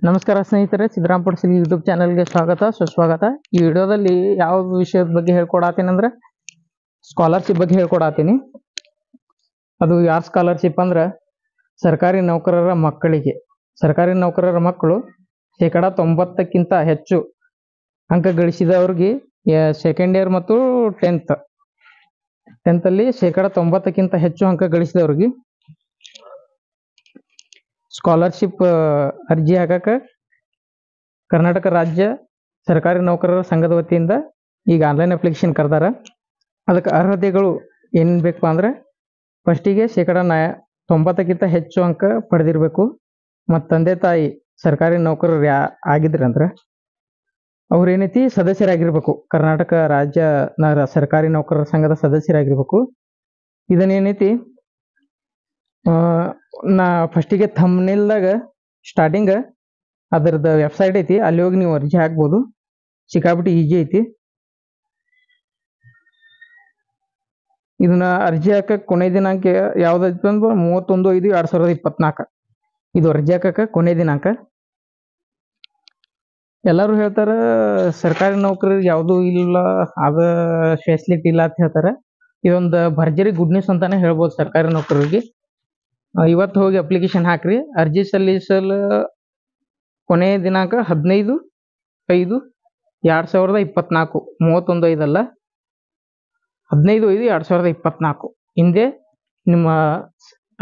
ನಮಸ್ಕಾರ ಸ್ನೇಹಿತರೆ, ಸಿದ್ದರಾಮ್ ಪಡ್ಸಲಿ ಯೂಟ್ಯೂಬ್ ಚಾನಲ್ಗೆ ಸ್ವಾಗತ ಸುಸ್ವಾಗತ. ಈ ವಿಡಿಯೋದಲ್ಲಿ ಯಾವ ವಿಷಯದ ಬಗ್ಗೆ ಹೇಳ್ಕೊಡತ್ತೀನಿ ಅಂದ್ರೆ ಸ್ಕಾಲರ್ಶಿಪ್ ಬಗ್ಗೆ ಹೇಳ್ಕೊಡತ್ತೀನಿ. ಅದು ಯಾರ್ ಸ್ಕಾಲರ್ಶಿಪ್ ಅಂದ್ರೆ ಸರ್ಕಾರಿ ನೌಕರರ ಮಕ್ಕಳಿಗೆ. ಸರ್ಕಾರಿ ನೌಕರರ ಮಕ್ಕಳು 90% ಹೆಚ್ಚು ಅಂಕ ಗಳಿಸಿದವ್ರಿಗೆ ಸೆಕೆಂಡ್ ಇಯರ್ ಮತ್ತು 10th ಅಲ್ಲಿ 90% ಹೆಚ್ಚು ಅಂಕ ಗಳಿಸಿದವ್ರಿಗೆ ಸ್ಕಾಲರ್ಶಿಪ್ ಅರ್ಜಿ ಹಾಕಕ ಕರ್ನಾಟಕ ರಾಜ್ಯ ಸರ್ಕಾರಿ ನೌಕರರ ಸಂಘದ ವತಿಯಿಂದ ಈಗ ಆನ್ಲೈನ್ ಅಪ್ಲಿಕೇಶನ್ ಕರೆದಾರ. ಅದಕ್ಕೆ ಅರ್ಹತೆಗಳು ಏನೇನು ಬೇಕಪ್ಪ ಅಂದ್ರೆ ಫಸ್ಟಿಗೆ 90% ಹೆಚ್ಚು ಅಂಕ ಪಡೆದಿರಬೇಕು ಮತ್ತು ತಂದೆ ತಾಯಿ ಸರ್ಕಾರಿ ನೌಕರರು ಆಗಿದ್ರಂದ್ರೆ ಅವ್ರು ಏನೈತಿ ಸದಸ್ಯರಾಗಿರ್ಬೇಕು. ಕರ್ನಾಟಕ ರಾಜ್ಯ ಸರ್ಕಾರಿ ನೌಕರರ ಸಂಘದ ಸದಸ್ಯರಾಗಿರ್ಬೇಕು. ಇದನ್ನೇನೈತಿ ನಾ ಫಸ್ಟಿಗೆ ಥಂಬ್ನೇಲ್ದಾಗ ಸ್ಟಾರ್ಟಿಂಗ್ ಅದರದ್ದು ವೆಬ್ಸೈಟ್ ಐತಿ, ಅಲ್ಲಿ ಹೋಗಿ ನೀವು ಅರ್ಜಿ ಹಾಕ್ಬೋದು. ಸಿಕ್ಕಾಬಿಟ್ಟು ಈಜಿ ಐತಿ. ಇದನ್ನ ಅರ್ಜಿ ಹಾಕಕ್ಕೆ ಕೊನೆ ದಿನಾಂಕ ಯಾವ್ದೈತಿ ಅಂದ್ರೆ 31/5/2024 ಇದು ಅರ್ಜಿ ಹಾಕಕ್ಕೆ ಕೊನೆ ದಿನಾಂಕ. ಎಲ್ಲರೂ ಹೇಳ್ತಾರೆ ಸರ್ಕಾರಿ ನೌಕರರಿಗೆ ಯಾವುದೂ ಇಲ್ಲ, ಅದ ಫೆಸಿಲಿಟಿ ಇಲ್ಲ ಅಂತ ಹೇಳ್ತಾರೆ. ಇದೊಂದು ಭರ್ಜರಿ ಗುಡ್ ನ್ಯೂಸ್ ಅಂತಾನೆ ಹೇಳ್ಬೋದು ಸರ್ಕಾರಿ ನೌಕರರಿಗೆ. ಇವತ್ತು ಹೋಗಿ ಅಪ್ಲಿಕೇಶನ್ ಹಾಕ್ರಿ. ಅರ್ಜಿ ಸಲ್ಲಿಸಲು ಕೊನೆಯ ದಿನಾಂಕ 15/5/2024, 31/5 ಅಲ್ಲ, 15/5/2024. ಹಿಂದೆ ನಿಮ್ಮ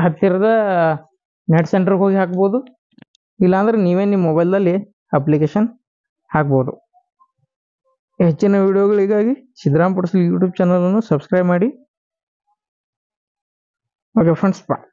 ಹತ್ತಿರದ ನೆಟ್ ಸೆಂಟರ್ಗೆ ಹೋಗಿ ಹಾಕ್ಬೋದು, ಇಲ್ಲಾಂದ್ರೆ ನೀವೇ ನಿಮ್ಮ ಮೊಬೈಲ್ದಲ್ಲಿ ಅಪ್ಲಿಕೇಶನ್ ಹಾಕ್ಬೋದು. ಹೆಚ್ಚಿನ ವಿಡಿಯೋಗಳಿಗಾಗಿ ಸಿದ್ದರಾಮ್ ಪಡ್ಸಲಿ ಯೂಟ್ಯೂಬ್ ಚಾನಲನ್ನು ಸಬ್ಸ್ಕ್ರೈಬ್ ಮಾಡಿ. ಓಕೆ ಫ್ರೆಂಡ್ಸ್, ಬಾಯ್.